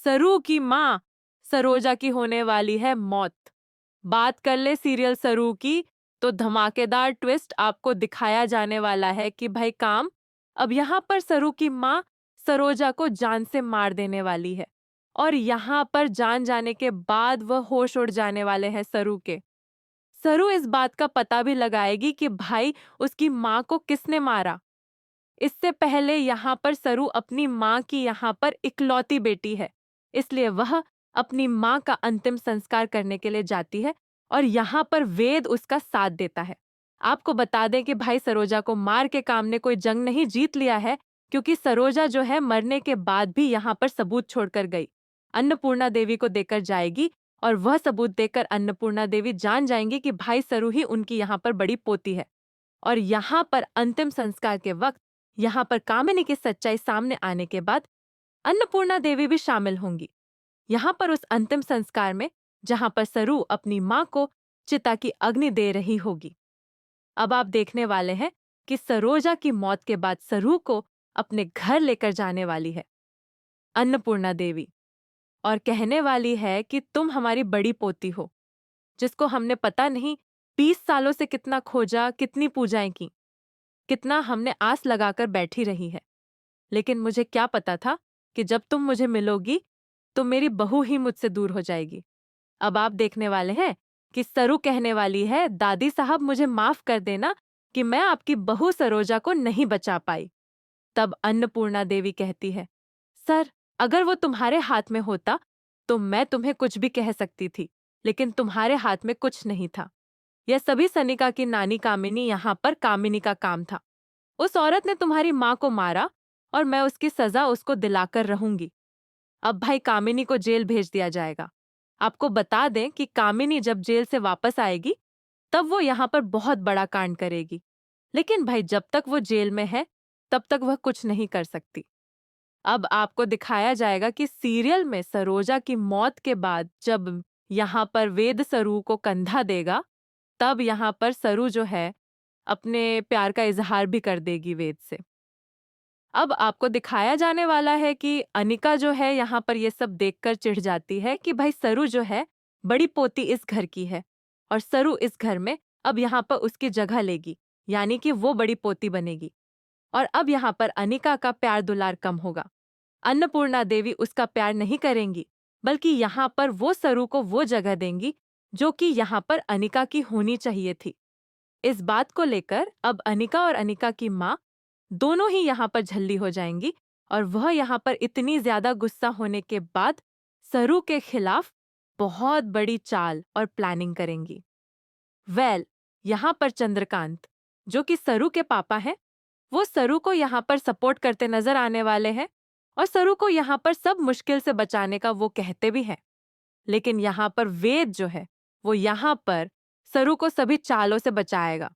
सरू की माँ सरोजा की होने वाली है मौत। बात कर ले सीरियल सरू की, तो धमाकेदार ट्विस्ट आपको दिखाया जाने वाला है कि भाई काम अब यहाँ पर सरू की माँ सरोजा को जान से मार देने वाली है। और यहाँ पर जान जाने के बाद वह होश उड़ जाने वाले हैं सरू के। सरू इस बात का पता भी लगाएगी कि भाई उसकी माँ को किसने मारा। इससे पहले यहाँ पर सरू अपनी माँ की यहाँ पर इकलौती बेटी है, इसलिए वह अपनी माँ का अंतिम संस्कार करने के लिए जाती है और यहाँ पर वेद उसका साथ देता है। आपको बता दें कि भाई सरोजा को मार के काम ने कोई जंग नहीं जीत लिया है, क्योंकि सरोजा जो है मरने के बाद भी यहाँ पर सबूत छोड़कर गई। अन्नपूर्णा देवी को देकर जाएगी और वह सबूत देकर अन्नपूर्णा देवी जान जाएंगी कि भाई सरू ही उनकी यहाँ पर बड़ी पोती है। और यहाँ पर अंतिम संस्कार के वक्त यहाँ पर कामिनी की सच्चाई सामने आने के बाद अन्नपूर्णा देवी भी शामिल होंगी। यहाँ पर उस अंतिम संस्कार में जहाँ पर सरू अपनी माँ को चिता की अग्नि दे रही होगी। अब आप देखने वाले हैं कि सरोजा की मौत के बाद सरू को अपने घर लेकर जाने वाली है अन्नपूर्णा देवी, और कहने वाली है कि तुम हमारी बड़ी पोती हो, जिसको हमने पता नहीं 20 सालों से कितना खोजा, कितनी पूजाएं की, कितना हमने आस लगाकर बैठी रही है। लेकिन मुझे क्या पता था कि जब तुम मुझे मिलोगी तो मेरी बहू ही मुझसे दूर हो जाएगी। अब आप देखने वाले हैं कि सरू कहने वाली है, दादी साहब मुझे माफ कर देना कि मैं आपकी बहू सरोजा को नहीं बचा पाई। तब अन्नपूर्णा देवी कहती है, सर अगर वो तुम्हारे हाथ में होता तो मैं तुम्हें कुछ भी कह सकती थी, लेकिन तुम्हारे हाथ में कुछ नहीं था। यह सभी सनिका की नानी कामिनी यहाँ पर कामिनी का काम था। उस औरत ने तुम्हारी माँ को मारा और मैं उसकी सजा उसको दिलाकर रहूंगी। अब भाई कामिनी को जेल भेज दिया जाएगा। आपको बता दें कि कामिनी जब जेल से वापस आएगी तब वो यहाँ पर बहुत बड़ा कांड करेगी, लेकिन भाई जब तक वो जेल में है तब तक वह कुछ नहीं कर सकती। अब आपको दिखाया जाएगा कि सीरियल में सरोजा की मौत के बाद जब यहाँ पर वेद सरू को कंधा देगा, तब यहाँ पर सरू जो है अपने प्यार का इजहार भी कर देगी वेद से। अब आपको दिखाया जाने वाला है कि अनिका जो है यहाँ पर ये सब देखकर चिढ़ जाती है कि भाई सरू जो है बड़ी पोती इस घर की है और सरू इस घर में अब यहाँ पर उसकी जगह लेगी, यानी कि वो बड़ी पोती बनेगी। और अब यहाँ पर अनिका का प्यार दुलार कम होगा। अन्नपूर्णा देवी उसका प्यार नहीं करेंगी, बल्कि यहाँ पर वो सरू को वो जगह देंगी जो कि यहाँ पर अनिका की होनी चाहिए थी। इस बात को लेकर अब अनिका और अनिका की माँ दोनों ही यहाँ पर झल्ली हो जाएंगी और वह यहाँ पर इतनी ज्यादा गुस्सा होने के बाद सरू के खिलाफ बहुत बड़ी चाल और प्लानिंग करेंगी। यहाँ पर चंद्रकांत जो कि सरू के पापा हैं, वो सरू को यहाँ पर सपोर्ट करते नजर आने वाले हैं और सरू को यहाँ पर सब मुश्किल से बचाने का वो कहते भी हैं। लेकिन यहाँ पर वेद जो है वो यहाँ पर सरू को सभी चालों से बचाएगा।